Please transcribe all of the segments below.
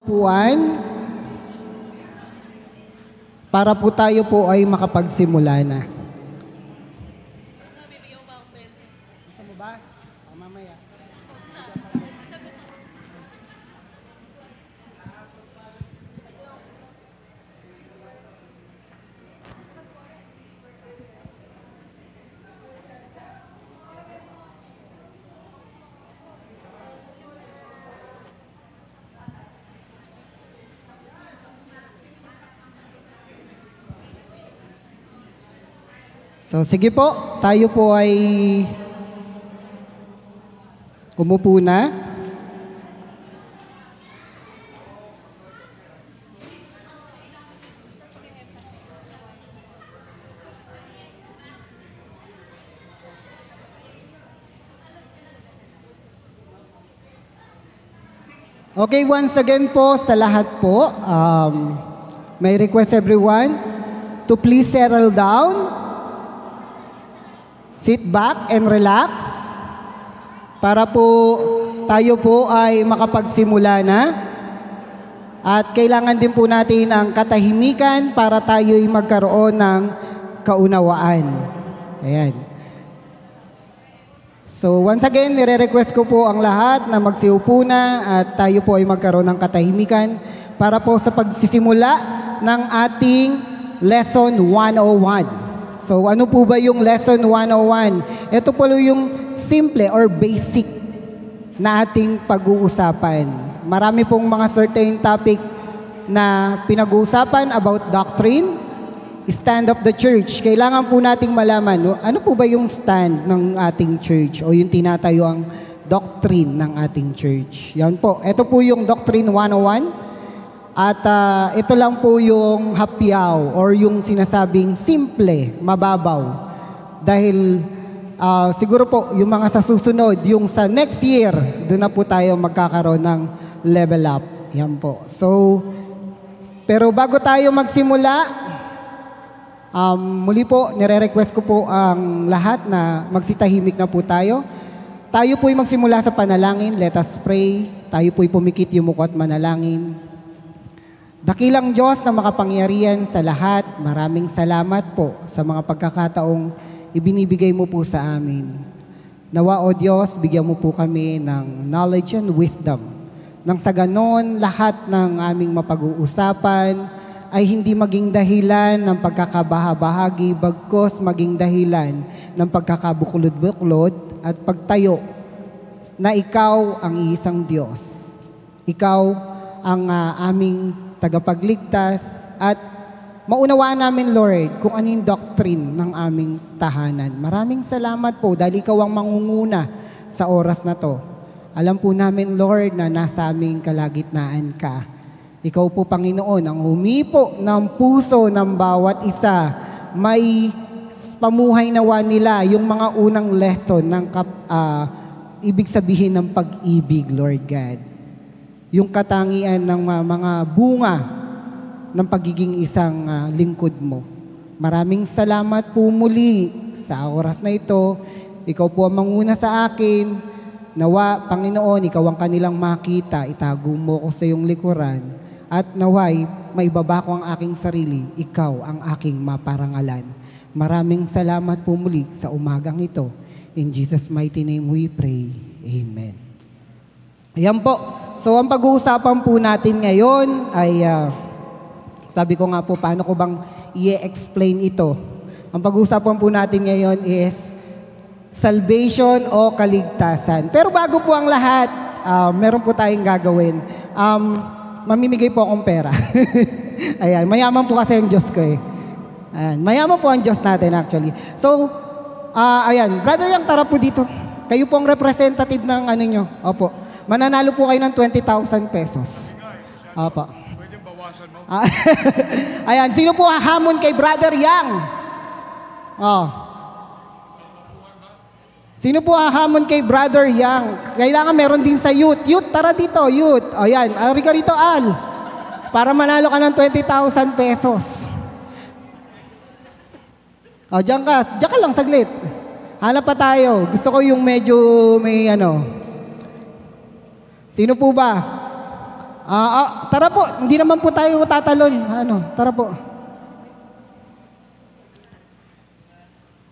Puan, para po tayo po ay makapagsimula na. Gusto mo ba? O, mamaya. So, sige po, tayo po ay umupo na. Okay, once again po sa lahat po, may request everyone to please settle down. Sit back and relax para po tayo po ay makapagsimula na. At kailangan din po natin ang katahimikan para tayo ay magkaroon ng kaunawaan. Ayan. So once again, nire-request ko po ang lahat na magsiupo na at tayo po ay magkaroon ng katahimikan para po sa pagsisimula ng ating Lesson 101. So, ano po ba yung Lesson 101? Ito po yung simple or basic na ating pag-uusapan. Marami pong mga certain topic na pinag-uusapan about doctrine, stand of the church. Kailangan po nating malaman, ano po ba yung stand ng ating church o yung tinatayuang doctrine ng ating church. Yan po. Ito po yung Doctrine 101. At ito lang po yung hapyaw or yung sinasabing simple, mababaw. Dahil siguro po yung mga sa susunod, yung sa next year, doon na po tayo magkakaroon ng level up. Yan po. So, pero bago tayo magsimula, muli po, nire-request ko po ang lahat na magsitahimik na po tayo. Tayo po'y magsimula sa panalangin. Let us pray. Tayo po'y pumikit yung mukha at manalangin. Dakilang Diyos na makapangyarihan sa lahat, maraming salamat po sa mga pagkakataong ibinibigay mo po sa amin. Nawa o Diyos, bigyan mo po kami ng knowledge and wisdom. Nang sa ganon, lahat ng aming mapag-uusapan ay hindi maging dahilan ng pagkakabahabahagi, bagkos maging dahilan ng pagkakabuklod-buklod at pagtayo na ikaw ang iisang Diyos. Ikaw ang aming tagapagligtas at maunawaan namin, Lord, kung ano yung doctrine ng aming tahanan. Maraming salamat po dahil ikaw ang mangunguna sa oras na to. Alam po namin, Lord, na nasa aming kalagitnaan ka. Ikaw po, Panginoon, ang humipo ng puso ng bawat isa. May pamuhay nawa nila yung mga unang lesson ng ibig sabihin ng pag-ibig, Lord God. Yung katangian ng mga bunga ng pagiging isang lingkod mo. Maraming salamat po muli sa oras na ito. Ikaw po ang manguna sa akin. Nawa, Panginoon, ikaw ang kanilang makita. Itago mo ko sa iyong likuran. At naway, maibaba ko ang aking sarili. Ikaw ang aking maparangalan. Maraming salamat po muli sa umagang ito. In Jesus' mighty name we pray. Amen. Ayan po. So, ang pag-uusapan po natin ngayon ay, sabi ko nga po, paano ko bang i-explain ito? Ang pag-uusapan po natin ngayon is salvation o kaligtasan. Pero bago po ang lahat, meron po tayong gagawin. Mamimigay po akong pera. Ayan, mayaman po kasi ang Diyos ko eh. Ayan, mayaman po ang Diyos natin actually. So, ayan, Brother Yang, tara po dito. Kayo po ang representative ng ano nyo. Opo. Mananalo po kayo ng 20,000 pesos. Opo. Pwede bawasan mo? Ayan, sino po hahamon kay Brother Yang? Oh. Sino po hahamon kay Brother Yang? Kailangan meron din sa youth. Youth, tara dito, youth. O yan, ari ka rito, Al. Para manalo ka ng 20,000 pesos. O, diyan ka lang saglit. Hanap pa tayo. Gusto ko yung medyo may ano. Sino po ba? Tara po, hindi naman po tayo tatalon. Tara po.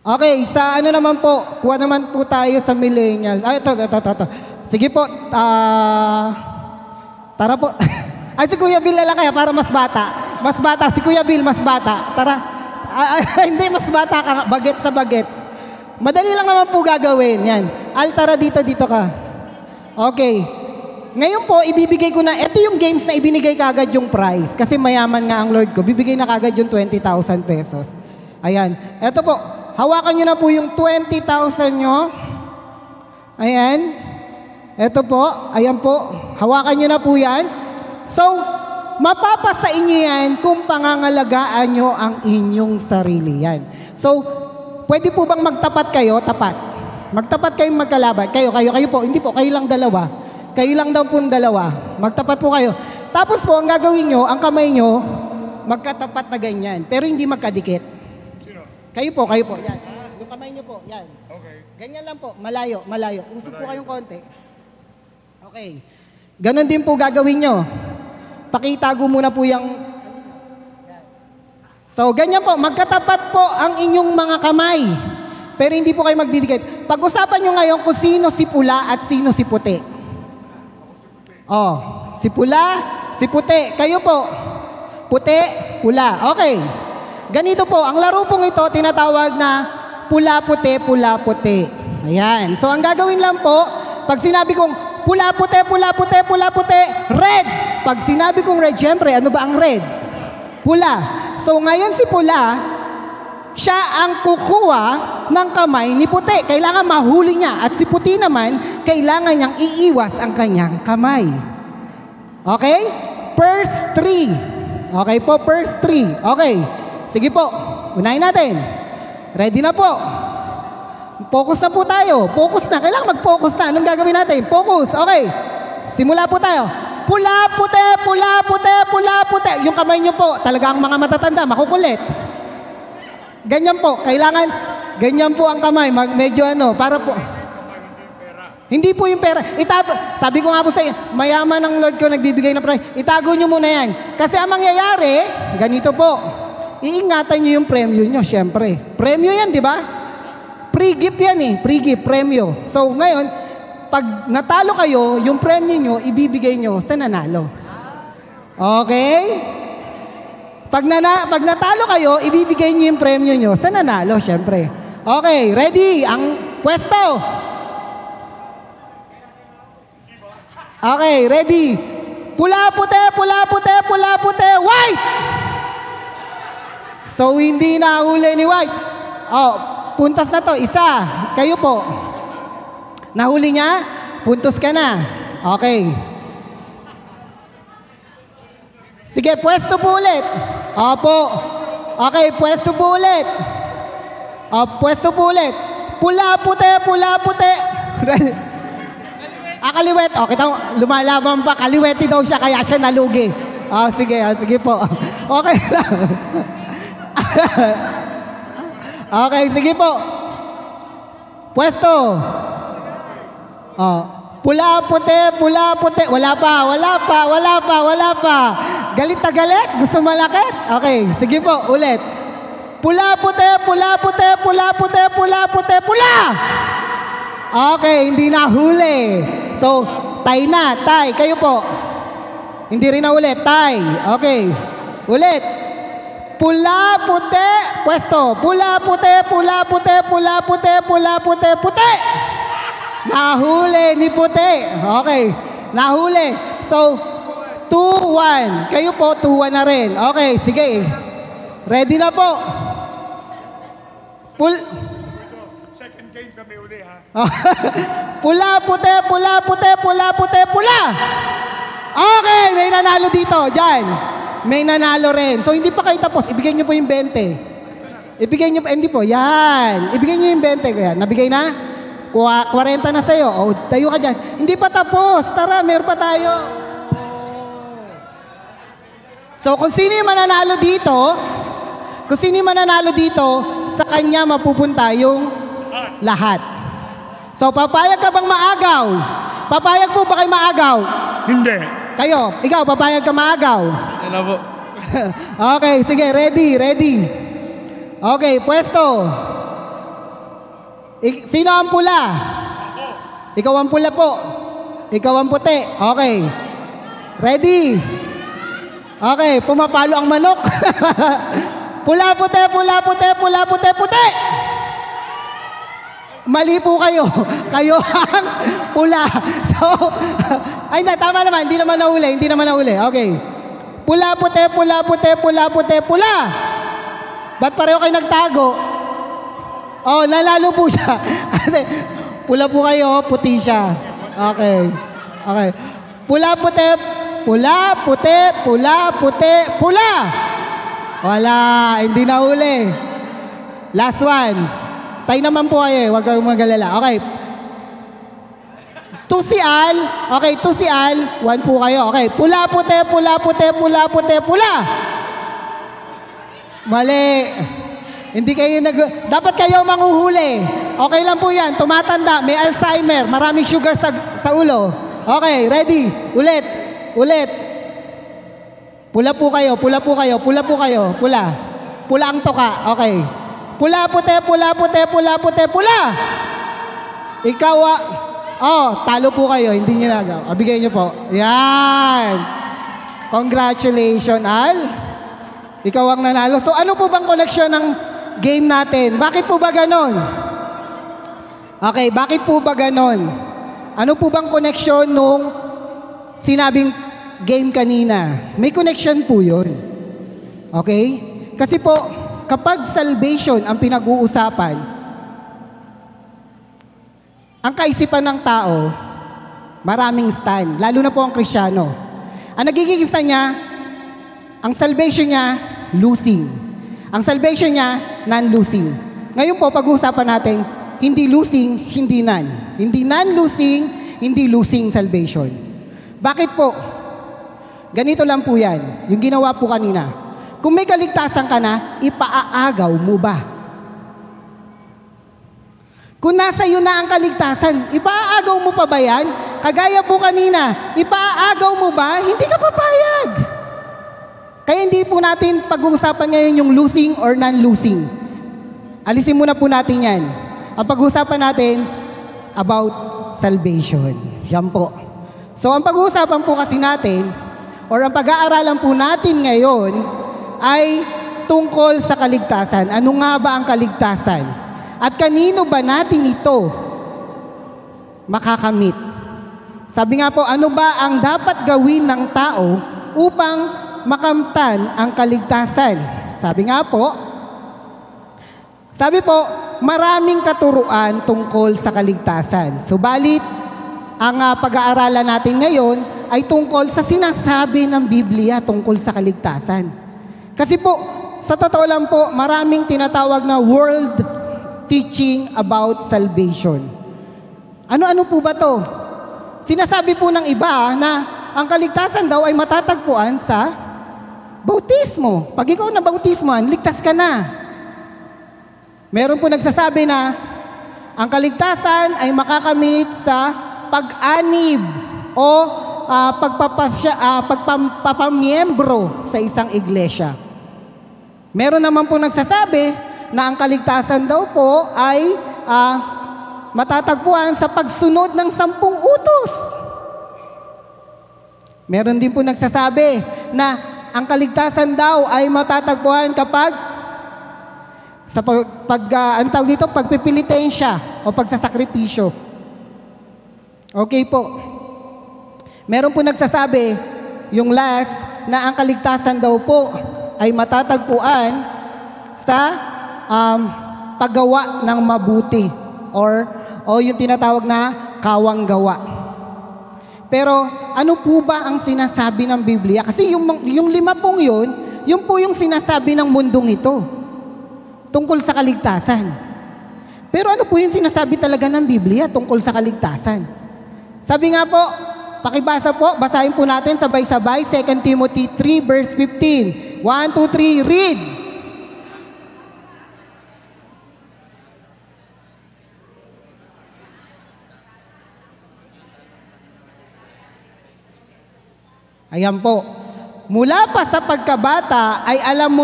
Okay, sa naman po, kuha naman po tayo sa millennials. Ito. Sige po, tara po. Si Kuya Bill lang kaya para mas bata. Mas bata, si Kuya Bill mas bata. Tara. Hindi, mas bata ka nga. Bagets sa bagets. Madali lang naman po gagawin. Yan. Tara dito ka. Okay. Ngayon po, ibibigay ko na, ito yung games na ibinigay kagad yung prize. Kasi mayaman nga ang Lord ko. Bibigay na kagad yung 20,000 pesos. Ayan. Ito po, hawakan nyo na po yung 20,000 nyo. Ayan. Ito po, ayan po. Hawakan nyo na po yan. So, mapapasa inyo yan kung pangangalagaan nyo ang inyong sarili yan. So, pwede po bang magtapat kayo? Tapat. Magtapat kayong magkalaban. Kayo po. Hindi po, kayo lang dalawa. Kayo lang daw po dalawa. Magtapat po kayo. Tapos po, ang gagawin nyo, ang kamay nyo, magkatapat na ganyan. Pero hindi magkadikit. Sino? Kayo po. Yan. Yung kamay nyo po. Yan. Okay. Ganyan lang po. Malayo. Usog po kayong konti. Okay. Ganon din po gagawin nyo. Pakitago muna po yung... So, ganyan po. Magkatapat po ang inyong mga kamay. Pero hindi po kayo magdidikit. Pag-usapan nyo ngayon kung sino si pula at sino si puti. Si pula, si puti. Kayo po. Puti, pula. Okay. Ganito po. Ang laro pong ito, tinatawag na pula-puti, pula-puti. Ayan. So, ang gagawin lang po, pag sinabi kong pula-puti, pula-puti, pula-puti, red. Pag sinabi kong red, syempre, ano ba ang red? Pula. So, ngayon si pula, siya ang kukuha ng kamay ni puti. Kailangan mahuli niya. At si puti naman, kailangan niyang iiwas ang kanyang kamay. Okay? First 3. Okay po, first 3. Okay. Sige po. Unahin natin. Ready na po. Focus na po tayo. Focus na. Kailangan mag-focus na. Anong gagawin natin? Focus. Okay. Simula po tayo. Pula, puti, pula, puti, pula, puti. Yung kamay niyo po, talagang mga matatanda, makukulit. Ganyan po, kailangan, ganyan po ang kamay, medyo para po. Hindi po yung pera. Sabi ko nga po sa iyo, mayaman ang Lord ko nagbibigay ng prize. Itago nyo muna yan. Kasi ang mangyayari, ganito po, iingatan nyo yung premyo nyo, syempre. Premyo yan, di ba? Pre-gift yan pre-gift, premyo. So ngayon, pag natalo kayo, yung premyo nyo, ibibigay nyo sa nanalo. Okay? Pag natalo kayo, ibibigay niyo yung premyo nyo sa nanalo, syempre. Okay, ready? Ang pwesto. Okay, ready? Pula, puti, pula, puti, pula, puti, white! So, hindi nahuli ni white. Puntos na to. Isa. Kayo po. Nahuli niya? Puntos ka na. Okay. Sige, pwesto po ulit. Opo. Okay, pwesto po ulit. Pwesto po ulit. Pula, puti, pula, puti. Kaliwet. Okay, lumalaban pa. Kaliweti daw siya, kaya siya nalugi. Sige po. Okay lang. Okay, sige po. Pwesto. Pula, puti, pula, puti. Wala pa. Galit na galit? Gusto malakit? Okay, sige po, ulit. Pula, puti, pula, puti, pula, puti, pula, puti, pula! Okay, hindi na huli. So, tay na, tay. Kayo po. Hindi rin na ulit, tay. Okay, ulit. Pula, puti, pwesto. Pula, puti, pula, puti, pula, puti, pula, puti, puti! Nahuli ni puti. Okay, nahuli. So, 2-1. Kayo po, 2-1 na rin. Okay, sige. Ready na po. Second game kami uli, ha? Pula, puti, pula, puti, pula, puti, pula. Okay, may nanalo dito. Diyan. May nanalo rin. So, hindi pa kayo tapos. Ibigay nyo po yung 20. Ibigay nyo po. Hindi po. Yan. Ibigay nyo yung 20. Kaya, nabigay na? 40 na sa'yo. Tayo ka dyan. Hindi pa tapos. Tara, meron pa tayo. So, kung sino yung mananalo dito, sa kanya mapupunta yung lahat. So, papayag ka bang maagaw? Papayag po ba kayo maagaw? Hindi. Kayo, ikaw, papayag ka maagaw. Yan na po. Okay, sige, ready. Okay, pwesto. Sino ang pula? Ikaw ang pula po. Ikaw ang puti. Okay. Ready? Okay, pumapalo ang manok. Pula, puti, pula, puti, pula, puti, puti. Mali po kayo. Kayo ang pula. So, ay hindi, tama naman. Hindi naman nahuli. Okay. Pula, puti, pula, puti, pula, puti, pula. Ba't pareho kayo nagtago? Oh, nanalo po siya. Kasi pula po kayo, puti siya. Okay. Pula, puti, pula, puti, pula, puti, pula. Wala, hindi na huli. Last one. Tayo naman po kayo, huwag kayong magalala. Okay. To si Al. Okay, to si Al. One po kayo. Okay. Pula, puti, pula, puti, pula, puti, pula. Mali. Hindi kayo dapat kayo manghuhuli. Okay lang po yan. Tumatanda. May Alzheimer. Maraming sugar sa ulo. Okay, ready. Ulit. Pula po kayo. Pula. Pula ang toka. Okay. Pula, puti, pula, puti, pula, puti, pula. Ikaw, talo po kayo. Hindi nyo nagaw. Bigay nyo po. Yan. Congratulations, Al. Ikaw ang nanalo. So, ano po bang koneksyon ng game natin? Bakit po ba ganon? Okay, bakit po ba ganon? Ano po bang koneksyon nung sinabing game kanina? May connection po yun. Okay? Kasi po, kapag salvation ang pinag-uusapan, ang kaisipan ng tao, maraming stand. Lalo na po ang Kristiyano. Ang nagiging stand niya, ang salvation niya, losing. Ang salvation niya, non-losing. Ngayon po, pag-uusapan natin, hindi losing, hindi non. Hindi non-losing, hindi losing salvation. Bakit po? Ganito lang po yan. Yung ginawa po kanina. Kung may kaligtasan ka na, ipaaagaw mo ba? Kung nasa iyo na ang kaligtasan, ipaaagaw mo pa ba yan? Kagaya po kanina, ipaaagaw mo ba? Hindi ka papayag. Kaya hindi po natin pag-uusapan ngayon yung losing or non-losing. Alisin muna po natin yan. Ang pag-uusapan natin about salvation. Yan po. So ang pag-uusapan po kasi natin or ang pag-aaralan po natin ngayon ay tungkol sa kaligtasan. Ano nga ba ang kaligtasan? At kanino ba natin ito makakamit? Sabi nga po, ano ba ang dapat gawin ng tao upang makamtan ang kaligtasan? Sabi po, maraming katuruan tungkol sa kaligtasan. Subalit, ang pag-aaralan natin ngayon ay tungkol sa sinasabi ng Biblia tungkol sa kaligtasan. Kasi po, sa totoo lang po, maraming tinatawag na world teaching about salvation. Ano-ano po ba to? Sinasabi po ng iba na ang kaligtasan daw ay matatagpuan sa bautismo. Pag ikaw na bautismoan, ligtas ka na. Meron po nagsasabi na ang kaligtasan ay makakamit sa pag-anib o pagpapamiyembro sa isang iglesia. Meron naman po nagsasabi na ang kaligtasan daw po ay matatagpuan sa pagsunod ng 10 utos. Meron din po nagsasabi na ang kaligtasan daw ay matatagpuan kapag sa pagpipilitensya o pagsasakripisyo. Okay po. Meron po nagsasabi, yung last, na ang kaligtasan daw po ay matatagpuan sa paggawa ng mabuti or yung tinatawag na kawang-gawa. Pero ano po ba ang sinasabi ng Biblia? Kasi yung 5 pong yun po yung sinasabi ng mundong ito tungkol sa kaligtasan. Pero ano po yung sinasabi talaga ng Biblia tungkol sa kaligtasan? Sabi nga po, pakibasa po, basahin po natin sabay-sabay, 2 Timothy 3 verse 15. 1, 2, 3, read! Ayan po. Mula pa sa pagkabata ay alam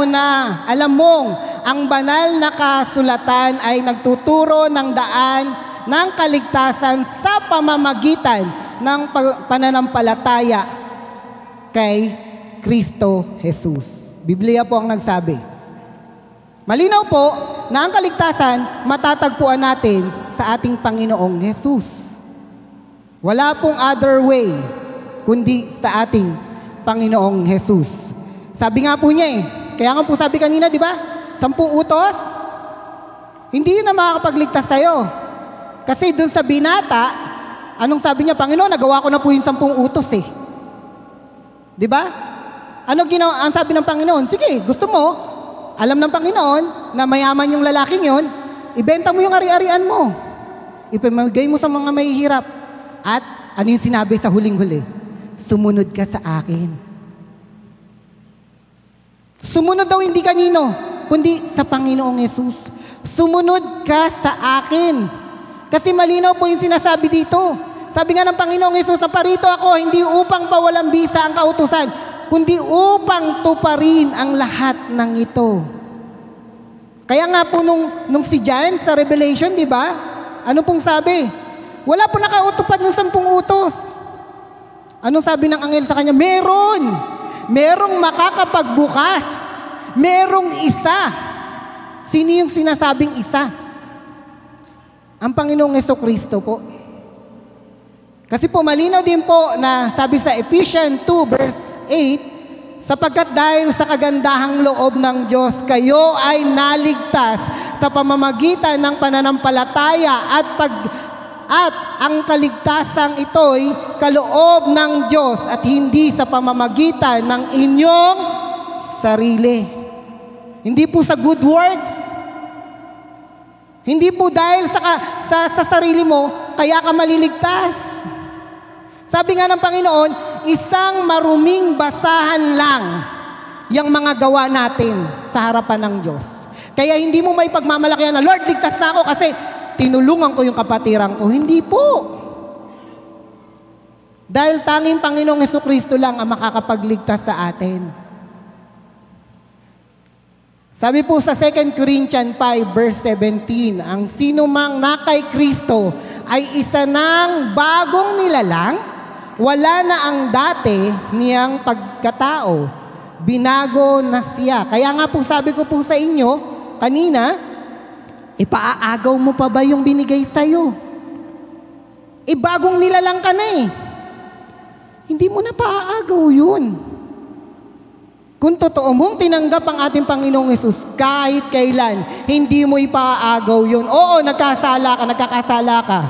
mong ang banal na kasulatan ay nagtuturo ng daan ng kaligtasan sa pamamagitan ng pananampalataya kay Kristo Jesus. Biblia po ang nagsabi. Malinaw po na ang kaligtasan matatagpuan natin sa ating Panginoong Jesus. Wala pong other way kundi sa ating Panginoong Jesus. Sabi nga po niya kaya nga po sabi kanina, di ba? 10 utos, hindi yun na makakapagligtas sa'yo. Kasi dun sa binata, anong sabi niya? Panginoon, nagawa ko na po yung 10 utos Di ba? Ang sabi ng Panginoon? Sige, gusto mo, alam ng Panginoon na mayaman yung lalaking yon, ibenta mo yung ari-arian mo. Ipamigay mo sa mga mahihirap. At ano yung sinabi sa huling-huli? Sumunod ka sa akin. Sumunod daw hindi kanino, kundi sa Panginoong Yesus. Sumunod ka sa akin. Kasi malinaw po yung sinasabi dito. Sabi nga ng Panginoong Yesus, naparito ako hindi upang pawalang bisa ang kautusan, kundi upang tuparin ang lahat ng ito. Kaya nga po nung si John sa Revelation, di ba? Ano pong sabi? Wala po nakautupad ng 10 utos. Anong sabi ng anghel sa kanya? Merong makakapagbukas. Merong isa. Sino yung sinasabing isa? Ang Panginoong Jesucristo po. Kasi po malinaw din po na sabi sa Ephesians 2 verse 8, sapagkat dahil sa kagandahang loob ng Diyos, kayo ay naligtas sa pamamagitan ng pananampalataya at ang kaligtasang ito'y kaloob ng Diyos at hindi sa pamamagitan ng inyong sarili. Hindi po sa good works. Hindi po dahil sa sarili mo, kaya ka maliligtas. Sabi nga ng Panginoon, isang maruming basahan lang yung mga gawa natin sa harapan ng Diyos. Kaya hindi mo may pagmamalakihan na, Lord, ligtas na ako kasi tinulungan ko yung kapatiran ko. Hindi po. Dahil tanging Panginoong Jesucristo lang ang makakapagligtas sa atin. Sabi po sa 2 Corinthians 5 verse 17, ang sino mang na kay Kristo ay isa ng bagong nilalang, wala na ang dati niyang pagkatao. Binago na siya. Kaya nga po sabi ko po sa inyo kanina, ipaaagaw mo pa ba yung binigay sa'yo? Bagong nilalang ka na Hindi mo na paaagaw yun. Kung totoo mong tinanggap ang ating Panginoong Hesus, kahit kailan, hindi mo ipaaagaw yun. Oo, nagkakasala ka.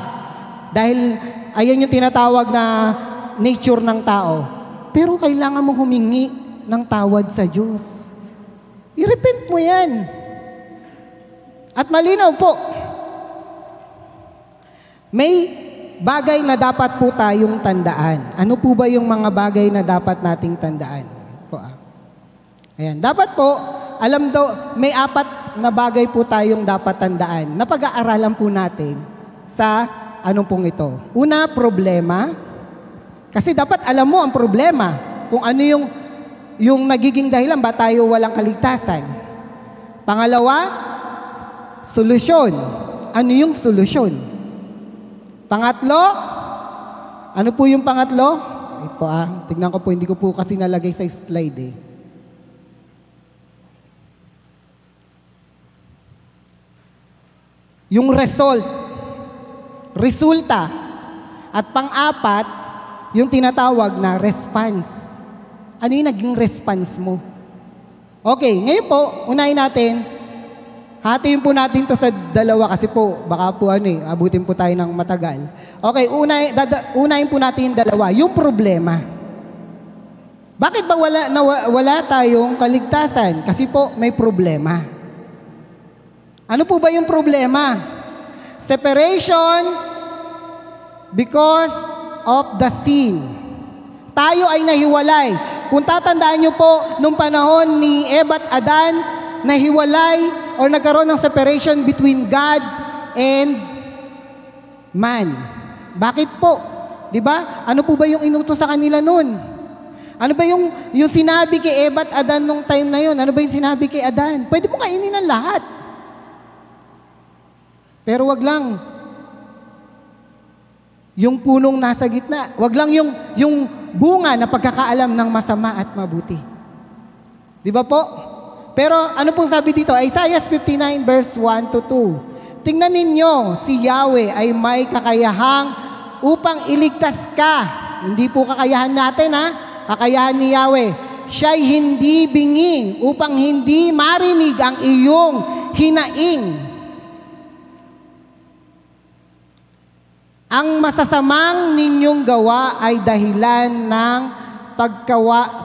Dahil ayan yung tinatawag na nature ng tao. Pero kailangan mo humingi ng tawad sa Diyos. I-repent mo yan. At malinaw po, may bagay na dapat po tayong tandaan. Ano po ba yung mga bagay na dapat nating tandaan? Ayan, dapat po, may 4 na bagay po tayong dapat tandaan na pag-aaralan po natin sa anong pong ito. Una, problema. Kasi dapat alam mo ang problema. Kung ano yung nagiging dahilan ba tayo walang kaligtasan. Pangalawa, solusyon. Ano yung solusyon? Pangatlo, ano po yung pangatlo? Tignan ko po, hindi ko po kasi nalagay sa slide Yung resulta. At pang-4, yung tinatawag na response. Ano yung naging response mo? Okay, ngayon po, unahin natin, hatiin po natin to sa 2 kasi po, baka po abutin po tayo ng matagal. Okay, unahin po natin yung 2, yung problema. Bakit ba wala tayong kaligtasan? Kasi po, may problema. Ano po ba yung problema? Separation because of the sin. Tayo ay nahiwalay. Kung tatandaan nyo po, nung panahon ni Eva at Adan, nahiwalay o nagkaroon ng separation between God and man. Bakit po? Diba? Ano po ba yung inutos sa kanila nun? Ano ba yung sinabi kay Eva at Adan nung time na yun? Ano ba yung sinabi kay Adan? Pwede mo kainin ang lahat. Pero wag lang yung punong nasa gitna. Wag lang yung bunga na pagkakaalam ng masama at mabuti. Di ba po? Pero ano pong sabi dito? Isaiah 59 verse 1 to 2. Tingnan ninyo, si Yahweh ay may kakayahang upang iligtas ka. Hindi po kakayahan natin, ha? Kakayahan ni Yahweh. Siya'y hindi bingi upang hindi marinig ang iyong hinaing. Ang masasamang ninyong gawa ay dahilan ng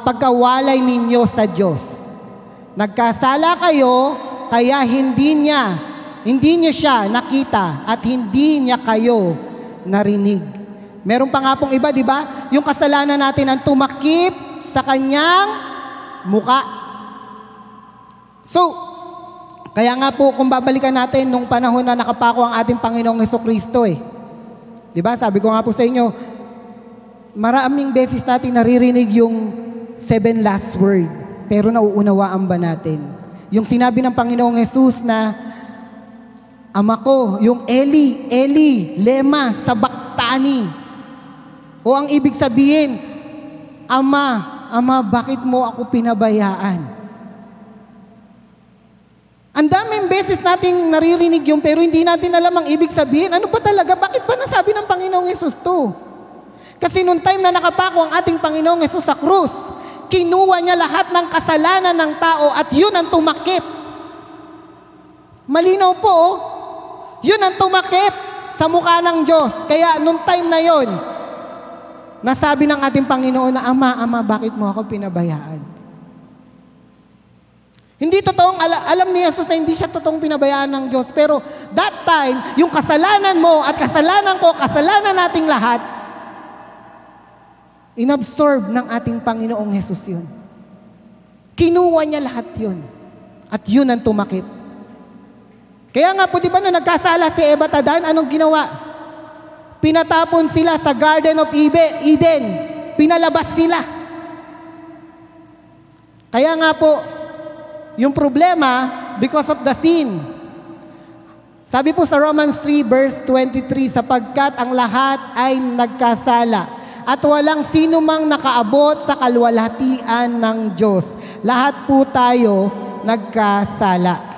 pagkawalay ninyo sa Diyos. Nagkasala kayo, kaya hindi niya siya nakita at hindi niya kayo narinig. Meron pa nga pong iba, di ba? Yung kasalanan natin ang tumakip sa kanyang muka. So, kaya nga po kung babalikan natin nung panahon na nakapako ang ating Panginoong Hesukristo Di ba? Sabi ko nga po sa inyo, maraming beses natin naririnig yung 7 last word, pero nauunawaan ba natin? Yung sinabi ng Panginoong Jesus na, Ama ko, yung Eli, Eli, lema, sabaktani. O ang ibig sabihin, Ama, bakit mo ako pinabayaan? Ang daming beses nating naririnig yung pero hindi natin alam ang ibig sabihin. Ano ba talaga? Bakit ba nasabi ng Panginoong Yesus to? Kasi nung time na nakapako ang ating Panginoong Yesus sa krus, kinuha niya lahat ng kasalanan ng tao at yun ang tumakip. Malinaw po, yun ang tumakip sa mukha ng Diyos. Kaya nung time na yon, nasabi ng ating Panginoon na, Ama, bakit mo ako pinabayaan? Hindi totoong, alam ni Jesus na hindi siya totoong pinabayaan ng Diyos. Pero that time, yung kasalanan mo at kasalanan ko, kasalanan nating lahat, inabsorb ng ating Panginoong Jesus yun. Kinuha niya lahat yun. At yun ang tumakip. Kaya nga po, di ba, nung nagkasala si Eva at Adan, anong ginawa? Pinatapon sila sa Garden of Eden. Pinalabas sila. Kaya nga po, yung problema, because of the sin. Sabi po sa Romans 3 verse 23, sapagkat ang lahat ay nagkasala at walang sino mang nakaabot sa kalwalhatian ng Diyos. Lahat po tayo nagkasala.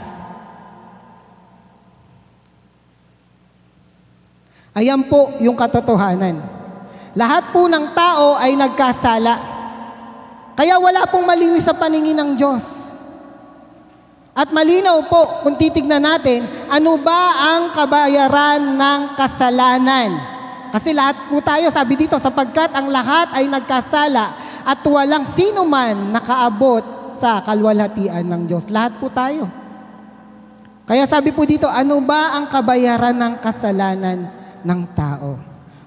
Ayan po yung katotohanan. Lahat po ng tao ay nagkasala. Kaya wala pong malinis sa paningin ng Diyos. At malinaw po, kung titignan natin, ano ba ang kabayaran ng kasalanan? Kasi lahat po tayo, sabi dito, sapagkat ang lahat ay nagkasala at walang sino man nakaabot sa kalwalhatian ng Diyos. Lahat po tayo. Kaya sabi po dito, ano ba ang kabayaran ng kasalanan ng tao?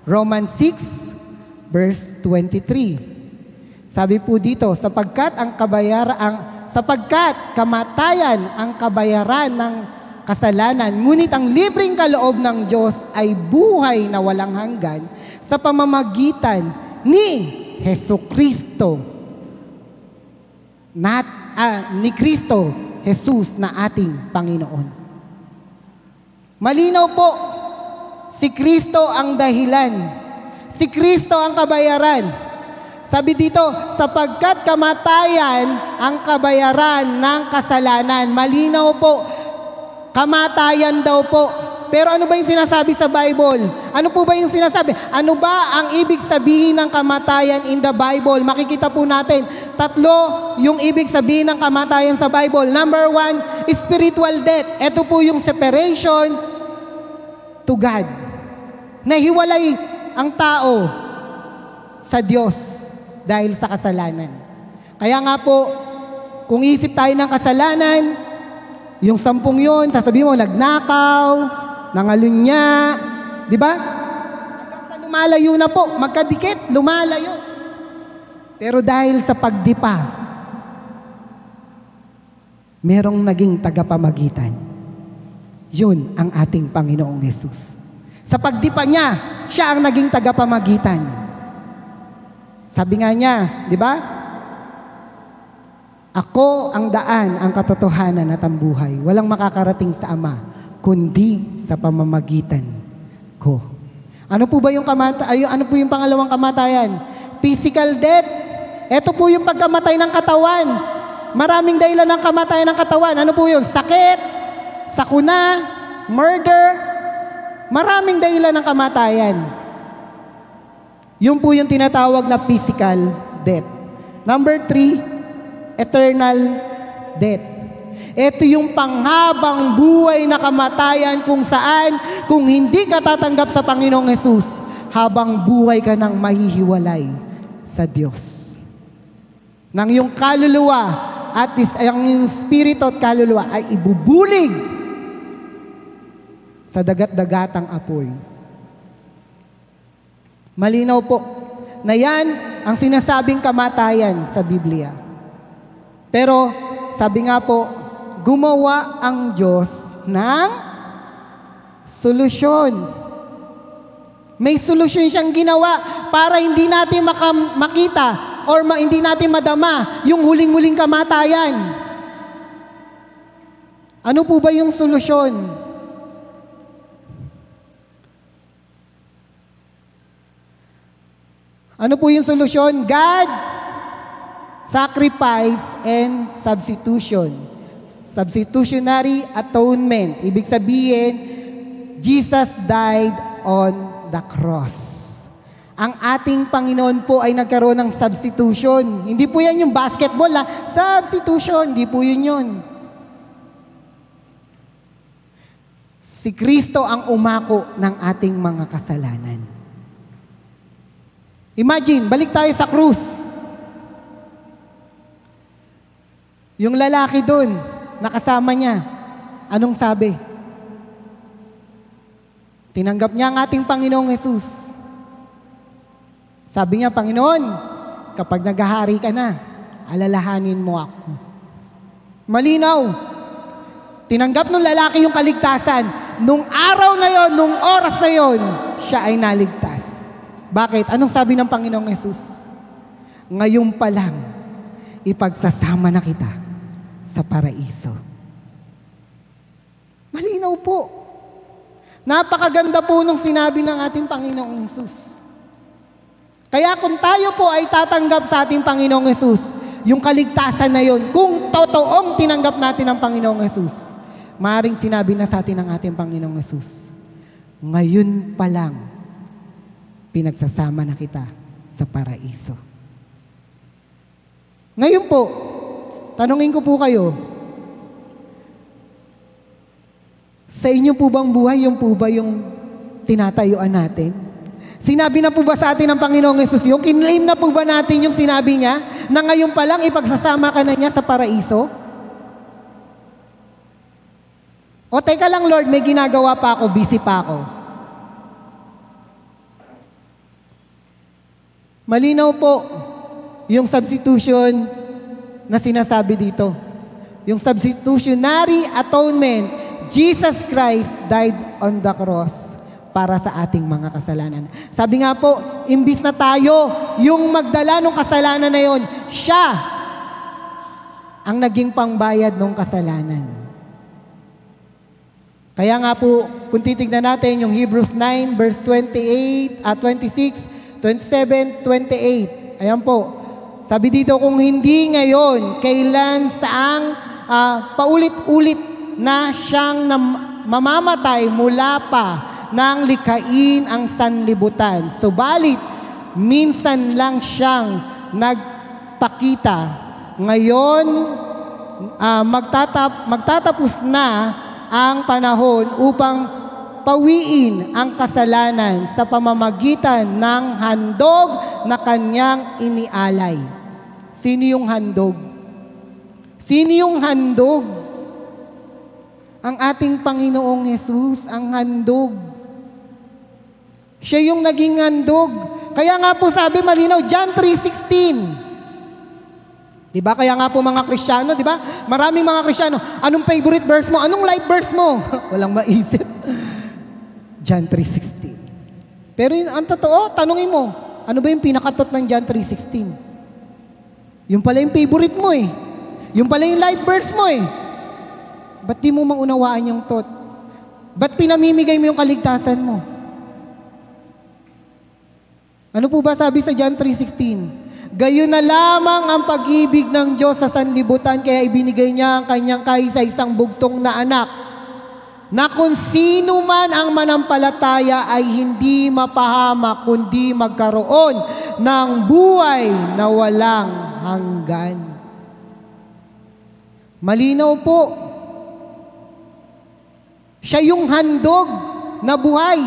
Romans 6 verse 23. Sabi po dito, sapagkat kamatayan ang kabayaran ng kasalanan, ngunit ang libreng kaloob ng Diyos ay buhay na walang hanggan sa pamamagitan ni Hesukristo. Ni Kristo Jesus na ating Panginoon. Malinaw po, si Kristo ang dahilan. Si Kristo ang kabayaran. Sabi dito, sapagkat kamatayan ang kabayaran ng kasalanan. Malinaw po, kamatayan daw po. Pero ano ba yung sinasabi sa Bible? Ano po ba yung sinasabi? Ano ba ang ibig sabihin ng kamatayan in the Bible? Makikita po natin, 3 yung ibig sabihin ng kamatayan sa Bible. Number 1, spiritual death. Ito po yung separation to God. Nahiwalay ang tao sa Diyos dahil sa kasalanan. Kaya nga po, kung isip tayo ng kasalanan, yung 10 yun, sasabihin mo, nagnakaw, nangalunya, di ba? Hanggang sa lumalayo na po, magkadikit, lumalayo. Pero dahil sa pagdipa, merong naging tagapamagitan. Yun ang ating Panginoong Yesus. Sa pagdipa niya, siya ang naging tagapamagitan. Sabi nga niya, di ba? Ako ang daan, ang katotohanan at ang buhay. Walang makakarating sa Ama, kundi sa pamamagitan ko. Ano po ba yung ano po yung pangalawang kamatayan? Physical death. Ito po yung pagkamatay ng katawan. Maraming dahilan ng kamatayan ng katawan. Ano po yun? Sakit, sakuna, murder. Maraming dahilan ng kamatayan. Yun po yung tinatawag na physical death. Number 3, eternal death. Ito yung panghabang buhay na kamatayan kung saan, kung hindi ka tatanggap sa Panginoong Hesus, habang buhay ka nang mahihiwalay sa Diyos. Nang yung kaluluwa at ang yung spirito at kaluluwa ay ibubulig sa dagat-dagatang apoy. Malinaw po na yan ang sinasabing kamatayan sa Biblia. Pero sabi nga po, gumawa ang Diyos ng solusyon. May solusyon siyang ginawa para hindi natin makita or hindi natin madama yung huling-huling kamatayan. Ano po ba yung solusyon? Ano po yung solusyon? God's sacrifice and substitution. Substitutionary atonement. Ibig sabihin, Jesus died on the cross. Ang ating Panginoon po ay nagkaroon ng substitution. Hindi po yan yung basketball, ha? Substitution. Hindi po yun. Si Kristo ang umako ng ating mga kasalanan. Imagine, balik tayo sa krus. Yung lalaki doon, nakasama niya, anong sabi? Tinanggap niya ang ating Panginoong Hesus. Sabi niya, Panginoon, kapag naghahari ka na, alalahanin mo ako. Malinaw. Tinanggap ng lalaki yung kaligtasan. Nung araw na yon, nung oras na yon, siya ay naligtas. Bakit? Anong sabi ng Panginoong Hesus? Ngayon pa lang, ipagsasama na kita sa paraiso. Malinaw po. Napakaganda po nung sinabi ng ating Panginoong Hesus. Kaya kung tayo po ay tatanggap sa ating Panginoong Hesus, yung kaligtasan na yon, kung totoong tinanggap natin ang Panginoong Hesus, maaaring sinabi na sa atin ng ating Panginoong Hesus, ngayon pa lang, pinagsasama na kita sa paraiso. Ngayon po, tanungin ko po kayo, sa inyo po bang buhay, yung po ba yung tinatayuan natin? Sinabi na po ba sa atin ng Panginoong Hesus yung kinlaim na po ba natin yung sinabi niya na ngayon pa lang ipagsasama ka na niya sa paraiso? O teka lang Lord, may ginagawa pa ako, busy pa ako. Malinaw po yung substitution na sinasabi dito. Yung substitutionary atonement, Jesus Christ died on the cross para sa ating mga kasalanan. Sabi nga po, imbis na tayo yung magdala ng kasalanan na yon, siya ang naging pangbayad ng kasalanan. Kaya nga po, kung titignan natin yung Hebrews 9 verse 26, 27, 28. Ayan po. Sabi dito, kung hindi ngayon, kailan saang paulit-ulit na siyang mamamatay mula pa nang likhain ang sanlibutan. Subalit, minsan lang siyang nagpakita. Ngayon, magtatapos na ang panahon upang pawiin ang kasalanan sa pamamagitan ng handog na kanyang inialay. Sino yung handog? Sino yung handog? Ang ating Panginoong Hesus, ang handog. Siya yung naging handog. Kaya nga po sabi malinaw, John 3:16. Diba? Kaya nga po mga Kristiyano, diba? Maraming mga Kristiyano, anong favorite verse mo? Anong life verse mo? Walang maisip. John 3:16. Pero ang totoo, tanungin mo, ano ba yung pinakatot ng John 3:16? Yung pala yung favorite mo eh. Yung pala yung life verse mo eh. Ba't di mo maunawaan yung thought? Ba't pinamimigay mo yung kaligtasan mo? Ano po ba sabi sa John 3:16? Gayon na lamang ang pag-ibig ng Diyos sa sanlibutan, kaya ibinigay niya ang kanyang kaisa-isang bugtong na anak, na kung sino man ang manampalataya ay hindi mapahamak, kundi magkaroon ng buhay na walang hanggan. Malinaw po. Siya yung handog na buhay.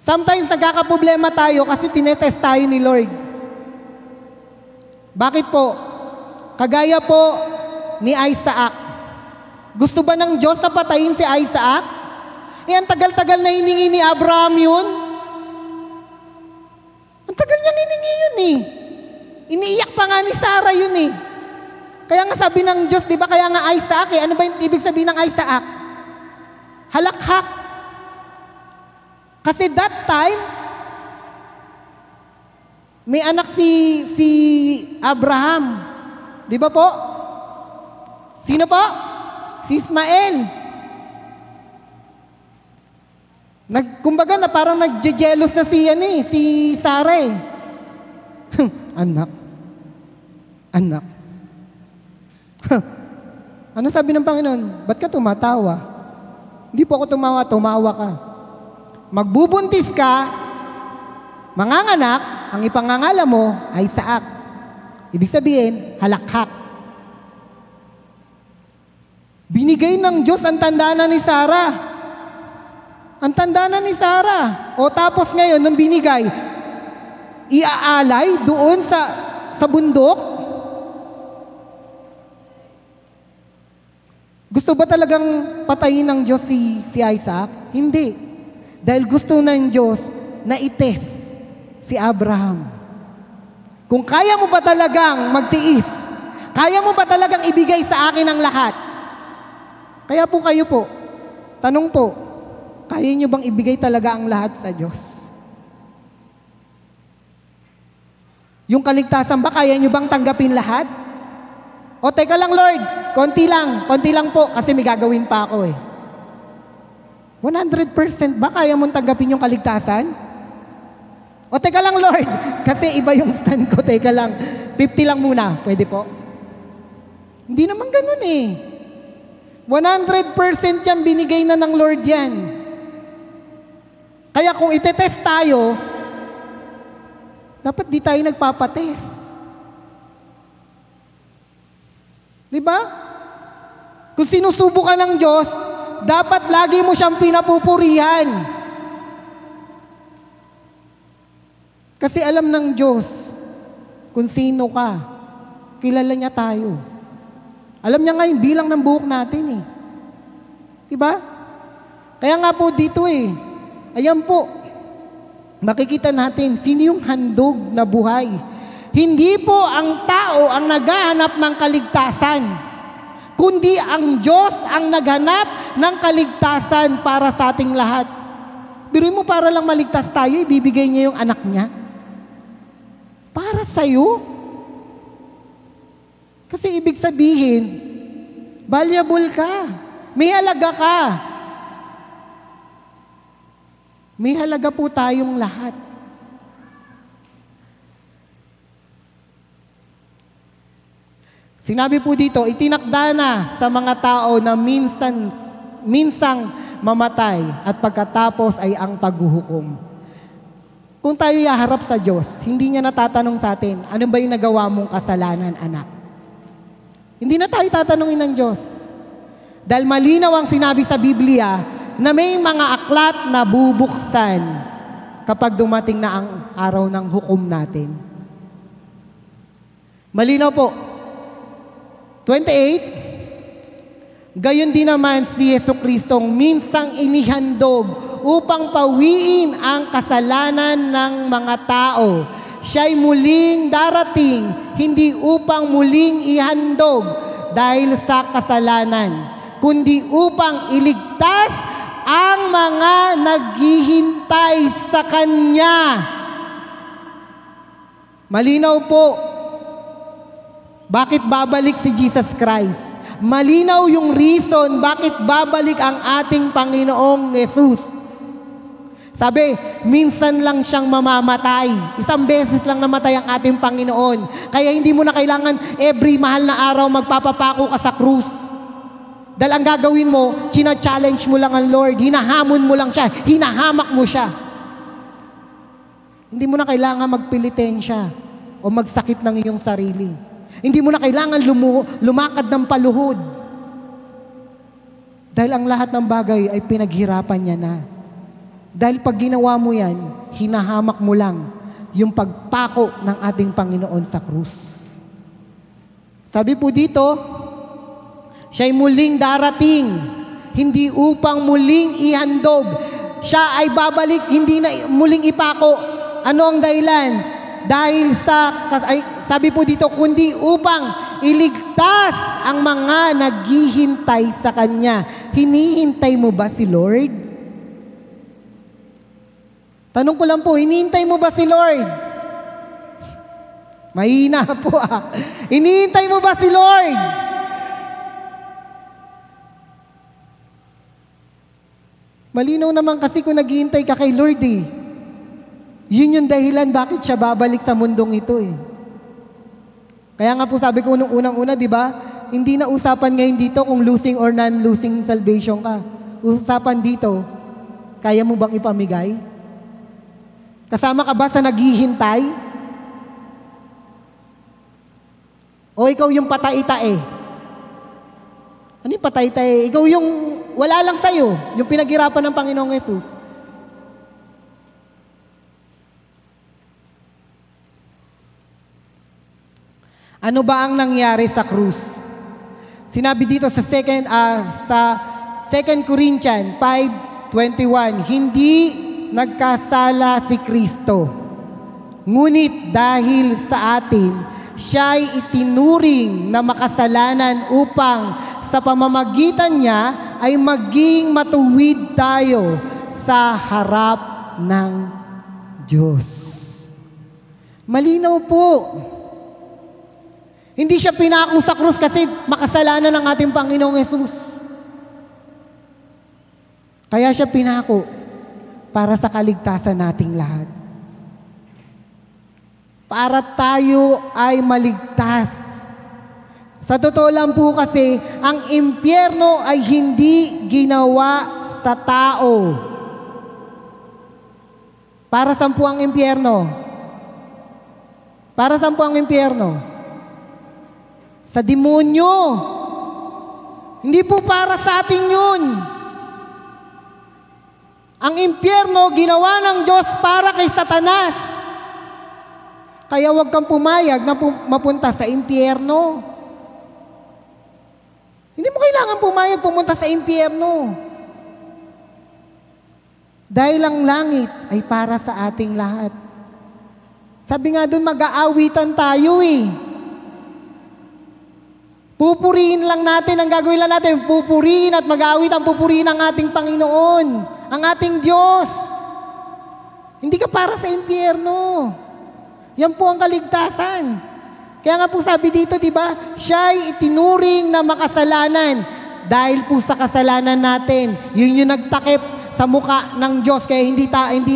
Sometimes nagkakaproblema tayo kasi tinetest tayo ni Lord. Bakit po? Kagaya po ni Isaac. Gusto ba ng Diyos na patayin si Isaac? Ang tagal-tagal na hiningi ni Abraham yun. Ang tagal niyang hiningi yun eh. Iniiyak pa nga ni Sarah yun eh. Kaya nga sabi ng Diyos, di ba kaya nga Isaac eh. Ano ba yung ibig sabihin ng Isaac? Halakhak. Kasi that time, may anak si Abraham. Di ba po? Sino po? Si Ismael. Kumbaga na parang nagje-jealous na si Sarah eh. Anak. Ano sabi ng Panginoon? Ba't ka tumatawa? Hindi po ako tumawa ka. Magbubuntis ka, manganganak, ang ipangangala mo ay Isaac. Ibig sabihin, halakhak. Binigay ng Diyos ang tandaanan ni Sarah. Ang tandaanan ni Sarah. O tapos ngayon, nung binigay, iaalay doon sa bundok. Gusto ba talagang patayin ng Diyos si Isaac? Hindi. Dahil gusto ng Diyos na itest si Abraham. Kung kaya mo ba talagang magtiis, kaya mo ba talagang ibigay sa akin ang lahat? Kaya po kayo po, tanong po, kaya nyo bang ibigay talaga ang lahat sa Diyos? Yung kaligtasan ba, kaya nyo bang tanggapin lahat? O teka lang Lord, konti lang po kasi may gagawin pa ako eh. 100% ba kaya mong tanggapin yung kaligtasan? O teka lang Lord, kasi iba yung stand ko, teka lang, 50 lang muna, pwede po? Hindi naman ganun eh. 100% yan, binigay na ng Lord yan. Kaya kung itetest tayo, dapat di tayo nagpapatest. Diba? Kung sinusubo ka ng Diyos, dapat lagi mo siyang pinapupurihan. Kasi alam ng Diyos kung sino ka. Kilala niya tayo. Alam niya nga yung bilang ng buhok natin eh. Diba? Kaya nga po dito eh. Ayan po. Makikita natin sino yung handog na buhay. Hindi po ang tao ang naghahanap ng kaligtasan, kundi ang Diyos ang naghanap ng kaligtasan para sa ating lahat. Biruin mo, para lang maligtas tayo, ibibigay niya yung anak niya. Para sa'yo. Kasi ibig sabihin, valuable ka. May halaga ka. May halaga po tayong lahat. Sinabi po dito, itinakda na sa mga tao na minsang mamatay at pagkatapos ay ang paghuhukom. Kung tayo iharap sa Diyos, hindi niya natatanong sa atin, ano ba yung nagawa mong kasalanan, anak? Hindi na tayo tatanungin ng Diyos. Dahil malinaw ang sinabi sa Biblia na may mga aklat na bubuksan kapag dumating na ang araw ng hukom natin. Malinaw po. 28, gayon din naman si Jesucristong minsang inihandog upang pawiin ang kasalanan ng mga tao. Siya'y muling darating, hindi upang muling ihandog dahil sa kasalanan, kundi upang iligtas ang mga naghihintay sa Kanya. Malinaw po. Bakit babalik si Jesus Christ? Malinaw yung reason bakit babalik ang ating Panginoong Jesus. Sabi, minsan lang siyang mamamatay. Isang beses lang namatay ang ating Panginoon. Kaya hindi mo na kailangan every mahal na araw magpapapako ka sa krus. Dahil ang gagawin mo, china-challenge mo lang ang Lord, hinahamon mo lang siya, hinahamak mo siya. Hindi mo na kailangan magpilitin siya o magsakit ng iyong sarili. Hindi mo na kailangan lumakad ng paluhod. Dahil ang lahat ng bagay ay pinaghirapan niya na. Dahil pag ginawa mo yan, hinahamak mo lang yung pagpako ng ating Panginoon sa krus. Sabi po dito, siya'y muling darating, hindi upang muling ihandog. Siya ay babalik, hindi na muling ipako. Ano ang dahilan? Dahil sabi po dito, kundi upang iligtas ang mga naghihintay sa Kanya. Hinihintay mo ba si Lord? Tanong ko lang po, hinihintay mo ba si Lord? Mahina po Hinihintay mo ba si Lord? Malinaw naman kasi kung naghihintay ka kay Lord Yun yung dahilan bakit siya babalik sa mundong ito Kaya nga po sabi ko nung unang-una, di ba? Hindi na usapan ngayon dito kung losing or non-losing salvation ka. Usapan dito, kaya mo bang ipamigay? Kasama ka ba sa naghihintay? O ikaw yung patay-tae? Ano yung patay-tae? Ikaw yung wala lang sa'yo, yung pinaghirapan ng Panginoong Yesus. Ano ba ang nangyari sa krus? Sinabi dito sa 2 Corinthians 5:21, hindi nagkasala si Kristo. Ngunit dahil sa atin, siya'y itinuring na makasalanan upang sa pamamagitan niya ay maging matuwid tayo sa harap ng Diyos. Malinaw po. Hindi siya pinako sa krus kasi makasalanan ng ating Panginoong Yesus. Kaya siya pinako para sa kaligtasan nating lahat. Para tayo ay maligtas. Sa totoo lang po kasi, ang impyerno ay hindi ginawa sa tao. Para saan po ang impyerno? Para saan po ang impyerno? Sa demonyo. Hindi po para sa atin yun. Ang impyerno, ginawa ng Diyos para kay Satanas. Kaya huwag kang pumayag na mapunta sa impyerno. Hindi mo kailangan pumayag pumunta sa impyerno. Dahil ang langit ay para sa ating lahat. Sabi nga doon, mag-aawitan tayo Pupurihin lang natin, ang gagawin lang natin, pupurihin at mag-aawit ang pupurihin ng ating Panginoon, ang ating Diyos. Hindi ka para sa impyerno. Yan po ang kaligtasan. Kaya nga po sabi dito, di ba, siya'y itinuring na makasalanan dahil po sa kasalanan natin. Yun yung nagtakip sa muka ng Diyos, kaya hindi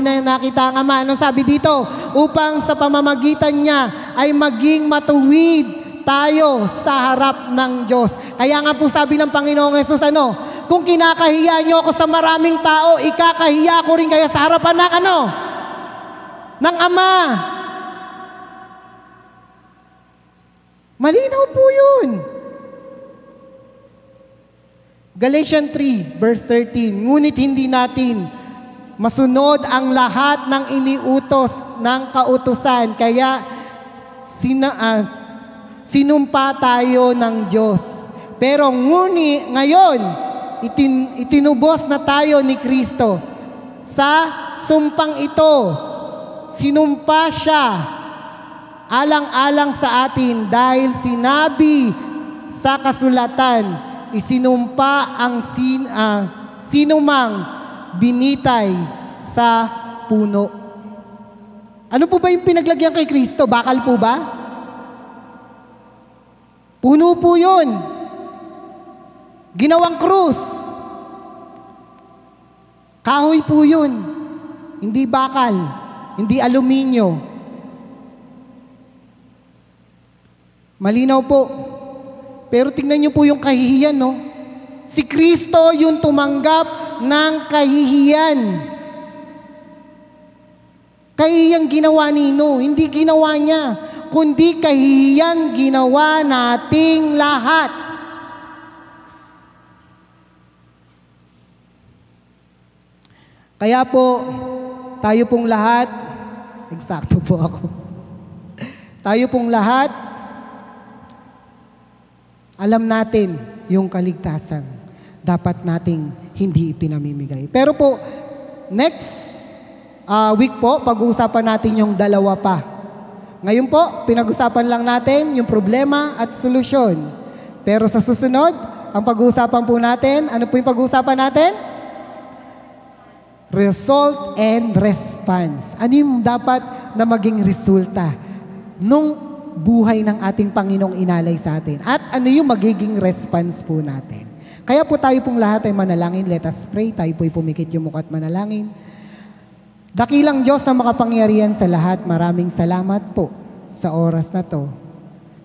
na nakita ang Ama. Ano sabi dito? Upang sa pamamagitan niya ay maging matuwid tayo sa harap ng Diyos. Kaya nga po sabi ng Panginoong Yesus, kung kinakahiya niyo ako sa maraming tao, ikakahiya ko rin kayo sa harapan ng ng Ama. Malinaw po yun. Galatians 3, verse 13, ngunit hindi natin masunod ang lahat ng iniutos ng kautusan, kaya sinumpa tayo ng Diyos. Pero ngayon, itinubos na tayo ni Kristo. Sa sumpang ito, sinumpa siya alang-alang sa atin dahil sinabi sa kasulatan, isinumpa ang sinumang binitay sa puno. Ano po ba yung pinaglagyan kay Kristo? Bakal po ba? Puno po yun. Ginawang krus. Kahoy po yun. Hindi bakal. Hindi aluminyo. Malinaw po. Pero tingnan niyo po yung kahihiyan, no? Si Kristo yung tumanggap ng kahihiyan. Kahihiyang ginawa nino, hindi ginawa niya, kundi kahihiyang ginawa nating lahat. Kaya po, tayo pong lahat, eksakto po ako, tayo pong lahat, alam natin yung kaligtasan dapat nating hindi ipinamimigay. Pero po, next week po, pag-uusapan natin yung dalawa pa. Ngayon po, pinag-usapan lang natin yung problema at solusyon. Pero sa susunod, ang pag-uusapan po natin, ano po yung pag-uusapan natin? Result and response. Ano yung dapat na maging resulta nung buhay ng ating Panginoong inalay sa atin? At ano yung magiging response po natin? Kaya po tayo pong lahat ay manalangin. Let us pray. Tayo po'y pumikit yung mukha at manalangin. Dakilang Diyos na makapangyarihan sa lahat, maraming salamat po sa oras na to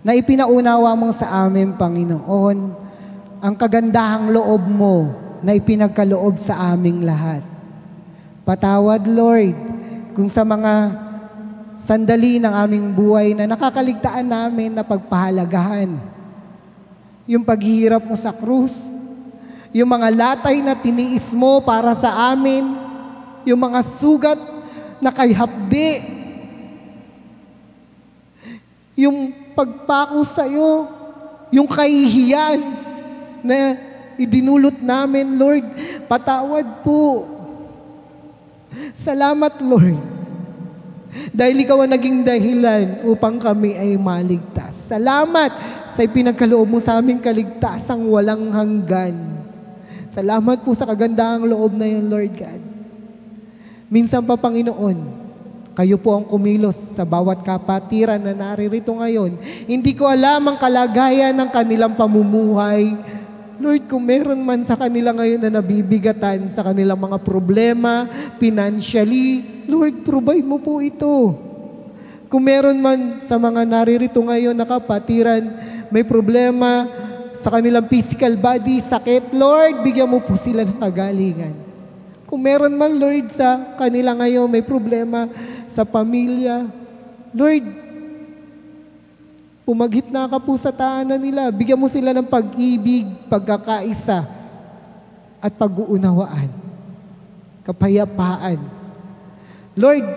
na ipinaunawa mo sa amin, Panginoon, ang kagandahang loob mo na ipinagkaloob sa aming lahat. Patawad, Lord, kung sa mga sandali ng aming buhay na nakakaligtaan namin na pagpahalagahan. Yung paghihirap mo sa krus, yung mga latay na tiniis mo para sa amin, yung mga sugat na kay hapdi, yung pagpako sa'yo, yung kahihiyan na idinulot namin, Lord, patawad po. Salamat, Lord. Dahil ikaw ang naging dahilan upang kami ay maligtas. Salamat sa ipinagkaloob mo sa aming kaligtasang walang hanggan. Salamat po sa kagandahang loob na yun, Lord God. Minsan pa, Panginoon, kayo po ang kumilos sa bawat kapatiran na naririto ngayon. Hindi ko alam ang kalagayan ng kanilang pamumuhay. Lord, kung meron man sa kanila ngayon na nabibigatan sa kanilang mga problema, financially, Lord, provide mo po ito. Kung meron man sa mga naririto ngayon na kapatiran, may problema sa kanilang physical body, sakit, Lord, bigyan mo po sila ng kagalingan. Kung meron man, Lord, sa kanila ngayon may problema sa pamilya, Lord, pumagitna ka po sa tahanan nila. Bigyan mo sila ng pag-ibig, pagkakaisa, at pag-uunawaan, kapayapaan. Lord,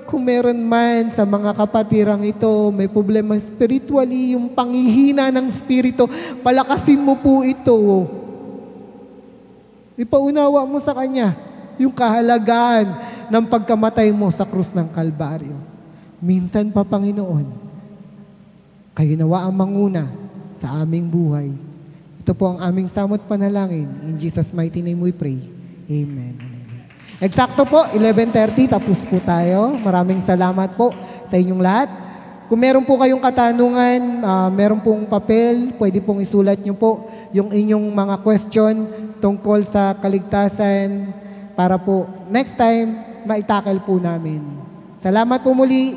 kung meron man sa mga kapatirang ito, may problema spiritually, yung panghihina ng spirito, palakasin mo po ito. Ipaunawa mo sa kanya yung kahalagahan ng pagkamatay mo sa krus ng Kalbaryo. Minsan pa, Panginoon, kayo nawa ang manguna sa aming buhay. Ito po ang aming samot panalangin. In Jesus' mighty name we pray. Amen. Eksakto po, 11:30, tapos po tayo. Maraming salamat po sa inyong lahat. Kung meron po kayong katanungan, meron pong papel, pwede pong isulat nyo po yung inyong mga question tungkol sa kaligtasan para po next time, maitakal po namin. Salamat po muli.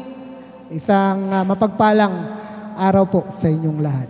Isang mapagpalang araw po sa inyong lahat.